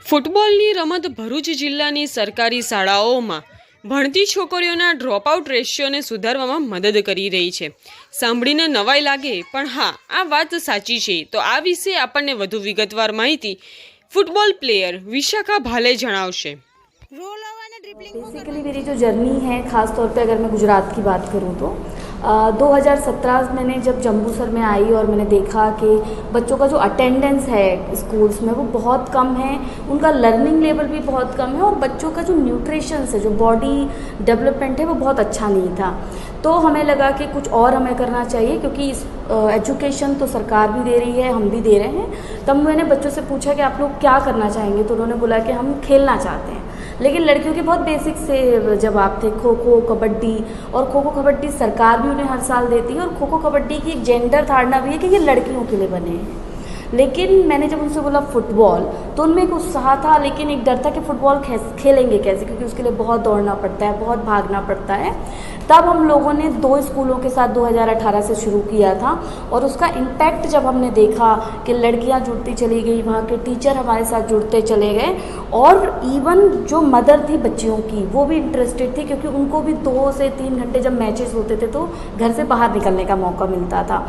ફૂટબોલની રમત ભરૂચ જિલ્લાની સરકારી શાળાઓમાં ભણતી છોકરીઓના ડ્રોપઆઉટ રેશિયોને સુધારવામાં મદદ કરી રહી છે। સાંભળીને નવાઈ લાગે, પણ હા, આ વાત સાચી છે। તો આ વિશે આપણને વધુ વિગતવાર માહિતી ફૂટબॉल प्लेयर विशाखा भाले जणावशे। बेसिकली मेरी जो जर्नी है, ख़ास तौर पे अगर मैं गुजरात की बात करूँ तो 2017 मैंने जब जम्बूसर में आई और मैंने देखा कि बच्चों का जो अटेंडेंस है स्कूल्स में वो बहुत कम है, उनका लर्निंग लेवल भी बहुत कम है और बच्चों का जो न्यूट्रिशन है, जो बॉडी डेवलपमेंट है, वो बहुत अच्छा नहीं था। तो हमें लगा कि कुछ और हमें करना चाहिए, क्योंकि इस एजुकेशन तो सरकार भी दे रही है, हम भी दे रहे हैं। तब मैंने बच्चों से पूछा कि आप लोग क्या करना चाहेंगे, तो उन्होंने बोला कि हम खेलना चाहते हैं। लेकिन लड़कियों के बहुत बेसिक से जवाब थे, खो खो कबड्डी, और खो खो कबड्डी सरकार भी उन्हें हर साल देती है, और खो खो कबड्डी की एक जेंडर धारणा भी है कि ये लड़कियों के लिए बने हैं। लेकिन मैंने जब उनसे बोला फुटबॉल, तो उनमें एक उत्साह था, लेकिन एक डर था कि फुटबॉल खेलेंगे कैसे, क्योंकि उसके लिए बहुत दौड़ना पड़ता है, बहुत भागना पड़ता है। तब हम लोगों ने 2 स्कूलों के साथ 2018 से शुरू किया था, और उसका इम्पैक्ट जब हमने देखा कि लड़कियां जुड़ती चली गई, वहाँ के टीचर हमारे साथ जुड़ते चले गए, और इवन जो मदर थी बच्चियों की वो भी इंटरेस्टेड थी, क्योंकि उनको भी 2 से 3 घंटे जब मैचेस होते थे तो घर से बाहर निकलने का मौका मिलता था।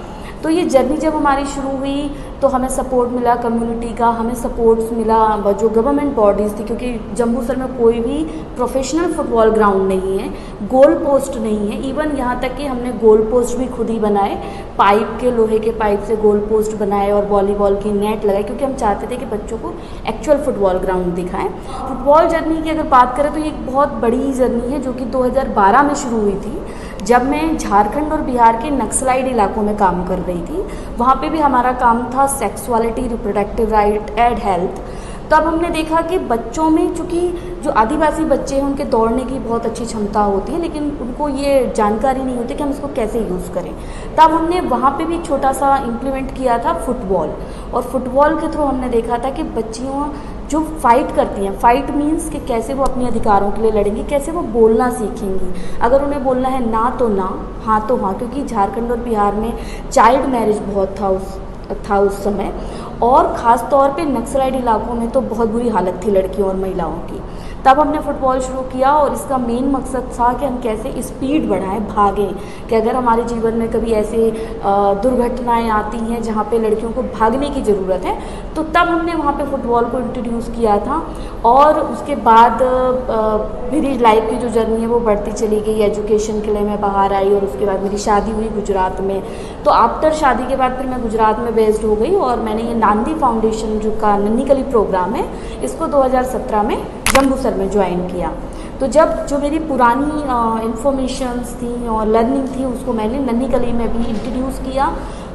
तो ये जर्नी जब हमारी शुरू हुई तो हमें सपोर्ट मिला कम्युनिटी का, हमें सपोर्ट्स मिला जो गवर्नमेंट बॉडीज़ थी, क्योंकि जम्बूसर में कोई भी प्रोफेशनल फुटबॉल ग्राउंड नहीं है, गोल पोस्ट नहीं है। इवन यहाँ तक कि हमने गोल पोस्ट भी खुद ही बनाए, पाइप के, लोहे के पाइप से गोल पोस्ट बनाए और वॉलीबॉल की नेट लगाई, क्योंकि हम चाहते थे कि बच्चों को एक्चुअल फुटबॉल ग्राउंड दिखाएं। फुटबॉल जर्नी की अगर बात करें तो ये एक बहुत बड़ी जर्नी है, जो कि 2012 में शुरू हुई थी, जब मैं झारखंड और बिहार के नक्सलाइड इलाकों में काम कर रही थी। वहाँ पे भी हमारा काम था sexuality, reproductive right and health. तब हमने देखा कि बच्चों में, चूँकि जो आदिवासी बच्चे हैं उनके दौड़ने की बहुत अच्छी क्षमता होती है, लेकिन उनको ये जानकारी नहीं होती कि हम इसको कैसे यूज़ करें। तब हमने वहाँ पे भी छोटा सा इम्प्लीमेंट किया था फुटबॉल, और फुटबॉल के थ्रू हमने देखा था कि बच्चियों जो फाइट करती हैं, फाइट मीन्स कि कैसे वो अपने अधिकारों के लिए लड़ेंगी, कैसे वो बोलना सीखेंगी। अगर उन्हें बोलना है ना तो ना, हाँ तो हाँ, क्योंकि झारखंड और बिहार में चाइल्ड मैरिज बहुत था उस समय, और ख़ास तौर पे नक्सलाइड इलाकों में तो बहुत बुरी हालत थी लड़कियों और महिलाओं की। तब हमने फुटबॉल शुरू किया, और इसका मेन मकसद था कि हम कैसे स्पीड बढ़ाएं, भागें, कि अगर हमारे जीवन में कभी ऐसे दुर्घटनाएं आती हैं जहाँ पे लड़कियों को भागने की ज़रूरत है, तो तब हमने वहाँ पे फुटबॉल को इंट्रोड्यूस किया था। और उसके बाद मेरी लाइफ की जो जर्नी है वो बढ़ती चली गई। एजुकेशन के लिए मैं बाहर आई, और उसके बाद मेरी शादी हुई गुजरात में। तो आफ्टर शादी के बाद फिर मैं गुजरात में बेस्ड हो गई, और मैंने ये नांदी फाउंडेशन जो का नन्ही कली प्रोग्राम है, इसको 2017 में जम्बूसर में ज्वाइन किया। तो जब जो मेरी पुरानी इन्फॉर्मेशंस थी और लर्निंग थी, उसको मैंने नन्ही कली में भी इंट्रोड्यूस किया।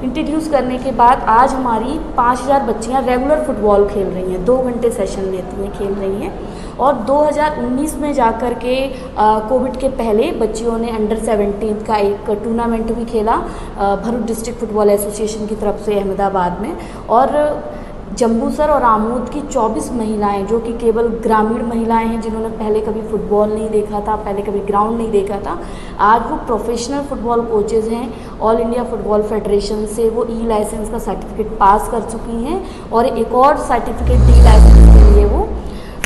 इंट्रोड्यूस करने के बाद आज हमारी 5000 बच्चियाँ रेगुलर फुटबॉल खेल रही हैं, 2 घंटे सेशन लेती हैं, खेल रही हैं। और 2019 में जाकर के कोविड के पहले बच्चियों ने अंडर 17 का एक टूर्नामेंट भी खेला भरूच डिस्ट्रिक्ट फुटबॉल एसोसिएशन की तरफ से अहमदाबाद में। और जम्बूसर और आमोद की 24 महिलाएं, जो कि केवल ग्रामीण महिलाएं हैं, जिन्होंने पहले कभी फुटबॉल नहीं देखा था, पहले कभी ग्राउंड नहीं देखा था, आज वो प्रोफेशनल फुटबॉल कोचेज़ हैं। ऑल इंडिया फुटबॉल फेडरेशन से वो ई लाइसेंस का सर्टिफिकेट पास कर चुकी हैं, और एक और सर्टिफिकेट डी लाइसेंस के लिए वो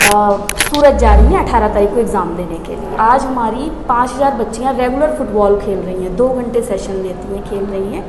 सूरत जा रही हैं 18 तारीख को एग्ज़ाम देने के लिए। आज हमारी 5000 बच्चियाँ रेगुलर फुटबॉल खेल रही हैं, 2 घंटे सेशन लेती हैं, खेल रही हैं।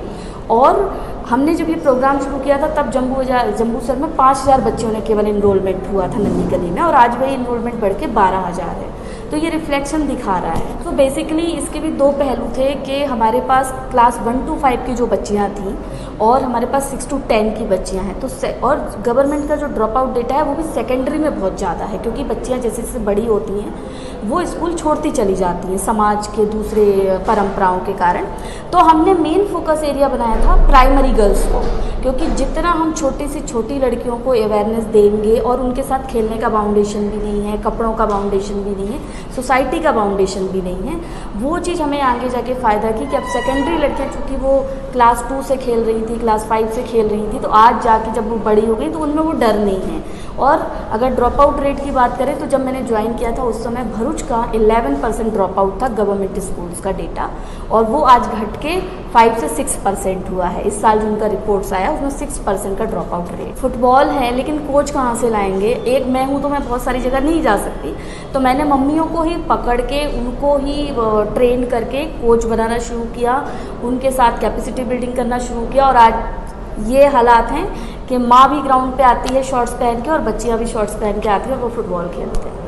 और हमने जब ये प्रोग्राम शुरू किया था तब जम्बूसर में 5000 बच्चियों ने केवल इनरोलमेंट हुआ था नन्ही कली में, और आज वही इनरोलमेंट बढ़ के 12000 है। तो ये रिफ्लेक्शन दिखा रहा है। तो बेसिकली इसके भी 2 पहलू थे कि हमारे पास क्लास 1 to 5 की जो बच्चियाँ थीं, और हमारे पास 6 to 10 की बच्चियाँ हैं। तो और गवर्नमेंट का जो ड्रॉप आउट डेटा है वो भी सेकेंडरी में बहुत ज़्यादा है, क्योंकि बच्चियाँ जैसे जैसे बड़ी होती हैं वो स्कूल छोड़ती चली जाती हैं समाज के दूसरे परंपराओं के कारण। तो हमने मेन फोकस एरिया बनाया था प्राइमरी गर्ल्स को, क्योंकि जितना हम छोटी से छोटी लड़कियों को अवेयरनेस देंगे, और उनके साथ खेलने का बाउंडेशन भी नहीं है, कपड़ों का बाउंडेशन भी नहीं है, सोसाइटी का बाउंडेशन भी नहीं है, वो चीज़ हमें आगे जाके फ़ायदा की कि अब सेकेंडरी लड़कियाँ चूँकि वो क्लास 2 से खेल रही थी, क्लास 5 से खेल रही थी, तो आज जाके जब वो बड़ी हो गई तो उनमें वो डर नहीं है। और अगर ड्रॉप आउट रेट की बात करें तो जब मैंने ज्वाइन किया था उस समय भरूच का 11% ड्रॉप आउट था गवर्नमेंट स्कूल्स का डेटा, और वो आज घट के 5 से 6% हुआ है। इस साल जिनका रिपोर्ट्स आया उसमें 6% का ड्रॉप आउट रेट। फुटबॉल है लेकिन कोच कहाँ से लाएंगे, एक मैं हूँ तो मैं बहुत सारी जगह नहीं जा सकती, तो मैंने मम्मियों को ही पकड़ के उनको ही ट्रेन करके कोच बनाना शुरू किया, उनके साथ कैपेसिटी बिल्डिंग करना शुरू किया, और आज ये हालात हैं कि माँ भी ग्राउंड पे आती है शॉर्ट्स पहन के और बच्चियाँ भी शॉर्ट्स पहन के आती है और वो फुटबॉल खेलते हैं।